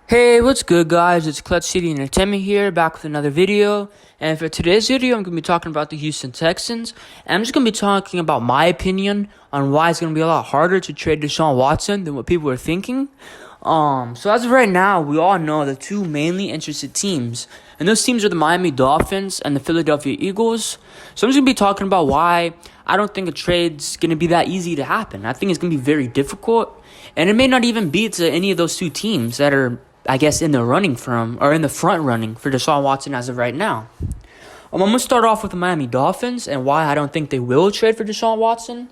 Hey, what's good, guys? It's Clutch City Entertainment here, back with another video. And for today's video, I'm going to be talking about the Houston Texans. And I'm just going to be talking about my opinion on why it's going to be a lot harder to trade Deshaun Watson than what people are thinking. So as of right now, we all know the two mainly interested teams. And those teams are the Miami Dolphins and the Philadelphia Eagles. So I'm just going to be talking about why I don't think a trade's going to be that easy to happen. I think it's going to be very difficult. And it may not even be to any of those two teams that are, I guess, in the front running for Deshaun Watson as of right now. I'm going to start off with the Miami Dolphins and why I don't think they will trade for Deshaun Watson.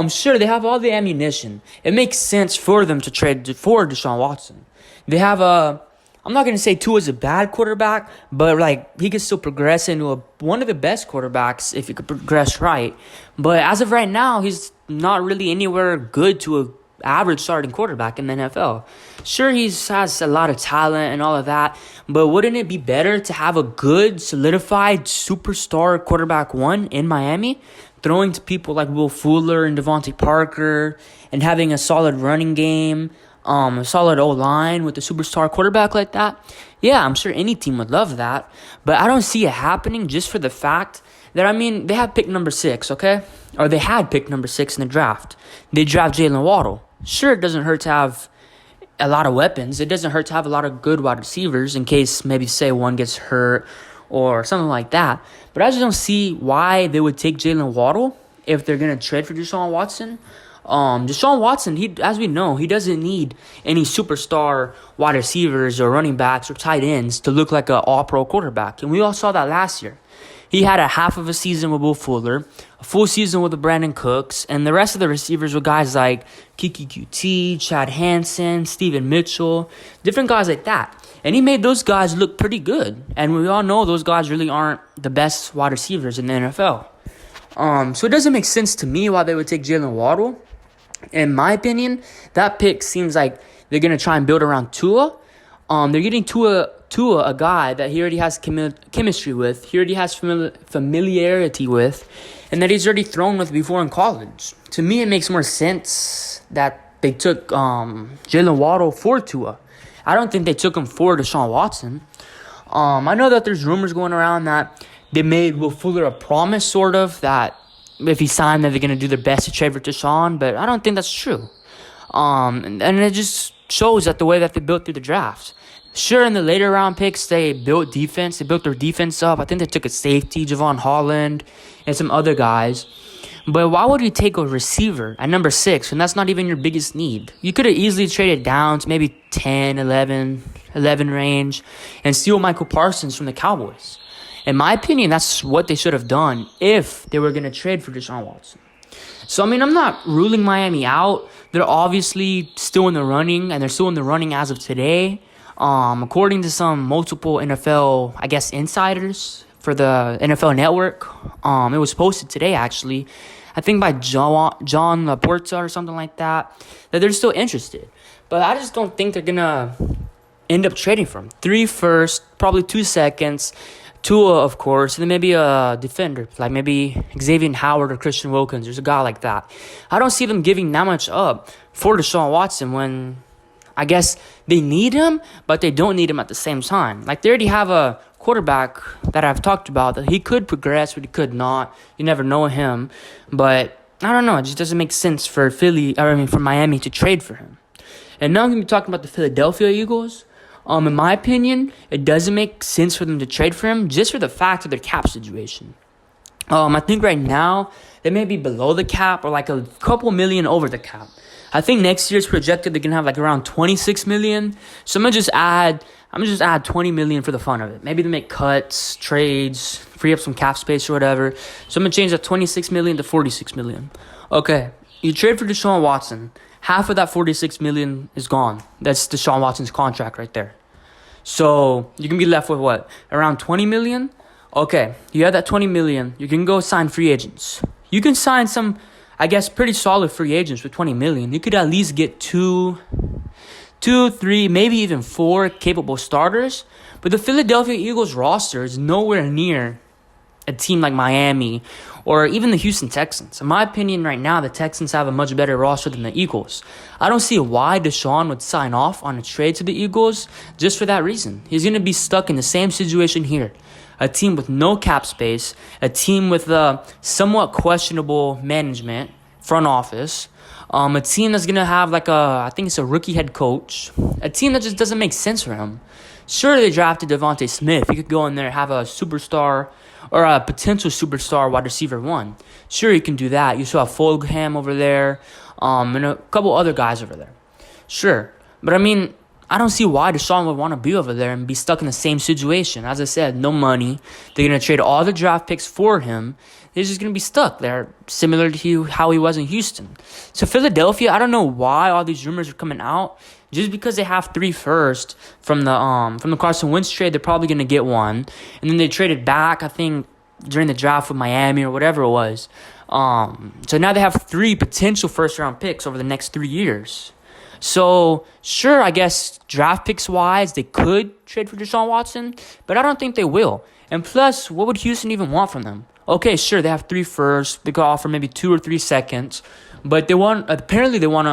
Sure, they have all the ammunition. It makes sense for them to trade for Deshaun Watson. They have I'm not going to say Tua's a bad quarterback, but he could still progress into one of the best quarterbacks if he could progress right. But as of right now, he's not really anywhere good to a average starting quarterback in the NFL. Sure, he has a lot of talent and all of that, but wouldn't it be better to have a good, solidified superstar quarterback one in Miami, throwing to people like Will Fuller and Devontae Parker, and having a solid running game, a solid O-line with a superstar quarterback like that? Yeah, I'm sure any team would love that, but I don't see it happening just for the fact that, they have pick number 6, okay? Or they had pick number 6 in the draft. They draft Jalen Waddle. Sure, it doesn't hurt to have a lot of weapons. It doesn't hurt to have a lot of good wide receivers in case maybe, say, one gets hurt or something like that. But I just don't see why they would take Jalen Waddle if they're going to trade for Deshaun Watson. Deshaun Watson, as we know, he doesn't need any superstar wide receivers or running backs or tight ends to look like an all-pro quarterback. And we all saw that last year. He had a half of a season with Will Fuller, a full season with the Brandon Cooks, and the rest of the receivers were guys like Kiki QT, Chad Hansen, Steven Mitchell, different guys like that. And he made those guys look pretty good. And we all know those guys really aren't the best wide receivers in the NFL. So it doesn't make sense to me why they would take Jalen Waddle. In my opinion, that pick seems like they're going to try and build around Tua. They're getting Tua, a guy that he already has chemistry with, he already has familiarity with, and that he's already thrown with before in college. To me, it makes more sense that they took Jalen Waddle for Tua. I don't think they took him for Deshaun Watson. I know that there's rumors going around that they made Will Fuller a promise, sort of, that if he signed, that they're going to do their best to trade for Deshaun, but I don't think that's true. And it just shows that the way that they built through the draft. Sure, in the later round picks, they built defense. They built their defense up. I think they took a safety, Javon Holland, and some other guys. But why would you take a receiver at number 6 when that's not even your biggest need? You could have easily traded down to maybe 10, 11 range and steal Michael Parsons from the Cowboys. In my opinion, that's what they should have done if they were going to trade for Deshaun Watson. So, I'm not ruling Miami out. They're obviously still in the running, and they're still in the running as of today. According to some multiple NFL, insiders for the NFL Network, it was posted today, actually, I think by John Laporta or something like that they're still interested. But I just don't think they're going to end up trading for him. 3 firsts, probably 2 seconds, Tua, of course, and then maybe a defender, like maybe Xavier Howard or Christian Wilkins. There's a guy like that. I don't see them giving that much up for Deshaun Watson when I guess they need him, but they don't need him at the same time. Like, they already have a quarterback that I've talked about that he could progress, but he could not. You never know him. But I don't know. It just doesn't make sense for for Miami to trade for him. And now I'm going to be talking about the Philadelphia Eagles. In my opinion, it doesn't make sense for them to trade for him just for the fact of their cap situation. I think right now they may be below the cap or like a couple million over the cap. I think next year's projected they're gonna have like around 26 million. So I'm gonna just add 20 million for the fun of it. Maybe they make cuts, trades, free up some cap space or whatever. So I'm gonna change that 26 million to 46 million. Okay, you trade for Deshaun Watson. Half of that 46 million is gone. That's Deshaun Watson's contract right there. So you can be left with what? Around 20 million? Okay, you have that 20 million. You can go sign free agents. You can sign some, pretty solid free agents with 20 million. You could at least get two, 3, maybe even 4 capable starters. But the Philadelphia Eagles roster is nowhere near a team like Miami or even the Houston Texans. In my opinion, right now, the Texans have a much better roster than the Eagles. I don't see why Deshaun would sign off on a trade to the Eagles just for that reason. He's going to be stuck in the same situation here. A team with no cap space, a team with somewhat questionable management, front office, a team that's going to have I think it's a rookie head coach, a team that just doesn't make sense for him. Sure, they drafted Devontae Smith. He could go in there and have a superstar or a potential superstar wide receiver one. Sure, you can do that. You still have Fulgham over there, and a couple other guys over there. Sure. But I mean, I don't see why Deshaun would want to be over there and be stuck in the same situation. As I said, no money. They're going to trade all the draft picks for him. They're just going to be stuck there, similar to how he was in Houston. So Philadelphia, I don't know why all these rumors are coming out. Just because they have 3 first from the Carson Wentz trade, they're probably going to get one. And then they traded back, I think, during the draft with Miami or whatever it was. So now they have 3 potential first-round picks over the next 3 years. So, sure, I guess draft picks-wise, they could trade for Deshaun Watson, but I don't think they will. And plus, what would Houston even want from them? Okay, sure, they have 3 firsts. They could offer maybe 2 or 3 seconds. But apparently they want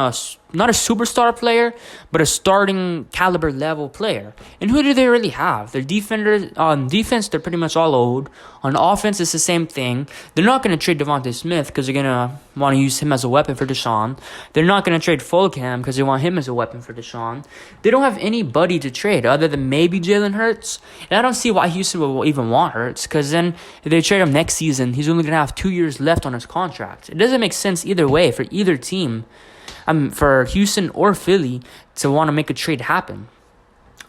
not a superstar player, but a starting caliber level player. And who do they really have? Their defenders, on defense, they're pretty much all old. On offense, it's the same thing. They're not going to trade Devontae Smith because they're going to want to use him as a weapon for Deshaun. They're not going to trade Fulgham because they want him as a weapon for Deshaun. They don't have anybody to trade other than maybe Jalen Hurts. And I don't see why Houston will even want Hurts, because then if they trade him next season, he's only going to have 2 years left on his contract. It doesn't make sense either way for either team. For Houston or Philly to want to make a trade happen.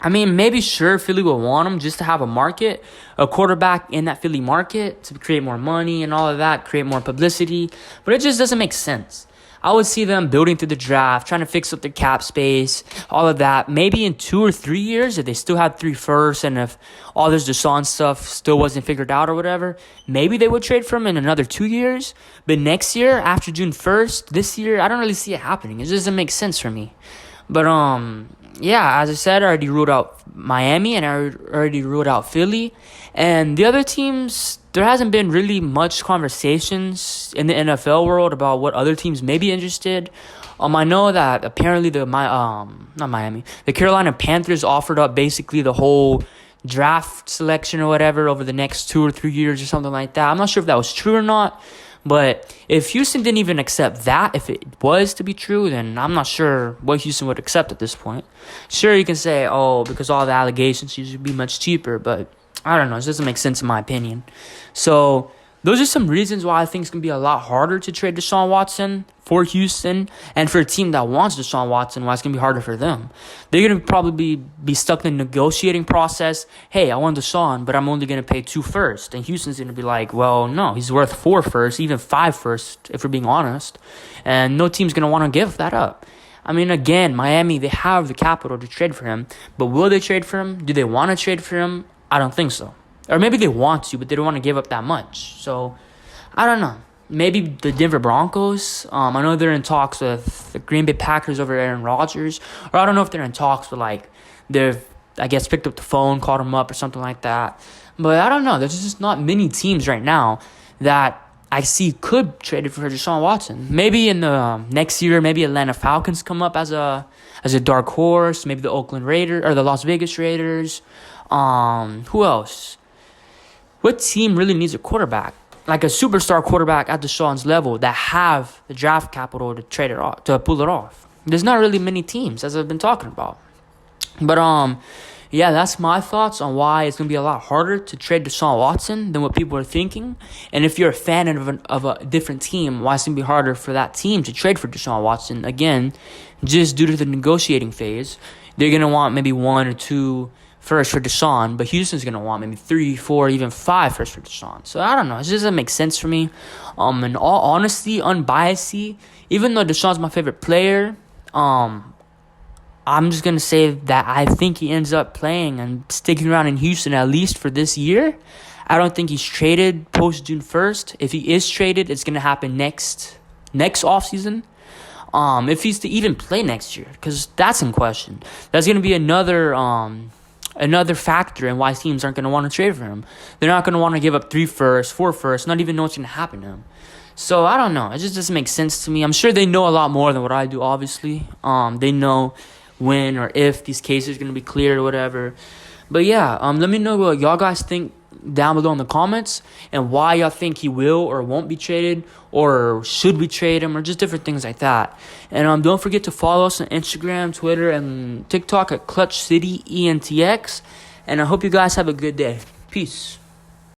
I mean, maybe sure Philly will want him just to have a quarterback in that Philly market to create more money and all of that, create more publicity. But it just doesn't make sense. I would see them building through the draft, trying to fix up their cap space, all of that. Maybe in 2 or 3 years, if they still had 3 firsts and if all this Deshaun stuff still wasn't figured out or whatever, maybe they would trade for him in another 2 years. But next year, after June 1st, this year, I don't really see it happening. It just doesn't make sense for me. But, yeah, as I said, I already ruled out Miami and I already ruled out Philly. And the other teams, there hasn't been really much conversations in the NFL world about what other teams may be interested. I know that apparently the Carolina Panthers offered up basically the whole draft selection or whatever over the next 2 or 3 years or something like that. I'm not sure if that was true or not. But if Houston didn't even accept that, if it was to be true, then I'm not sure what Houston would accept at this point. Sure, you can say, because all the allegations should be much cheaper, but I don't know. It doesn't make sense in my opinion. So those are some reasons why I think it's going to be a lot harder to trade Deshaun Watson for Houston, and for a team that wants Deshaun Watson, why it's going to be harder for them. They're going to probably be stuck in the negotiating process. Hey, I want Deshaun, but I'm only going to pay 2 firsts. And Houston's going to be like, well, no, he's worth 4 firsts, even 5 firsts, if we're being honest. And no team's going to want to give that up. I mean, again, Miami, they have the capital to trade for him. But will they trade for him? Do they want to trade for him? I don't think so. Or maybe they want to, but they don't want to give up that much. So, I don't know. Maybe the Denver Broncos. I know they're in talks with the Green Bay Packers over Aaron Rodgers. Or I don't know if they're in talks with, they've, I guess, picked up the phone, called him up or something like that. But I don't know. There's just not many teams right now that I see could trade it for Deshaun Watson. Maybe in the next year, maybe Atlanta Falcons come up as a dark horse. Maybe the Oakland Raiders or the Las Vegas Raiders. Who else? What team really needs a quarterback? Like a superstar quarterback at Deshaun's level that have the draft capital to trade it off, to pull it off. There's not really many teams, as I've been talking about. But yeah, that's my thoughts on why it's gonna be a lot harder to trade Deshaun Watson than what people are thinking. And if you're a fan of a different team, why it's gonna be harder for that team to trade for Deshaun Watson? Again, just due to the negotiating phase, they're gonna want maybe 1 or 2 first for Deshaun, but Houston's going to want maybe 3, 4, even 5 first for Deshaun. So I don't know. It just doesn't make sense for me. In all honesty, unbiasedly, even though Deshaun's my favorite player, I'm just going to say that I think he ends up playing and sticking around in Houston at least for this year. I don't think he's traded post June 1st. If he is traded, it's going to happen next offseason. If he's to even play next year, because that's in question. That's going to be another another factor in why teams aren't going to want to trade for him. They're not going to want to give up 3 firsts, 4 firsts, not even know what's going to happen to him. So I don't know. It just doesn't make sense to me. I'm sure they know a lot more than what I do, obviously. They know when or if these cases are going to be cleared or whatever. But yeah, let me know what y'all guys think down below in the comments and why y'all think he will or won't be traded, or should we trade him, or just different things like that. And don't forget to follow us on Instagram, Twitter, and TikTok at Clutch City ENTX. And I hope you guys have a good day. Peace.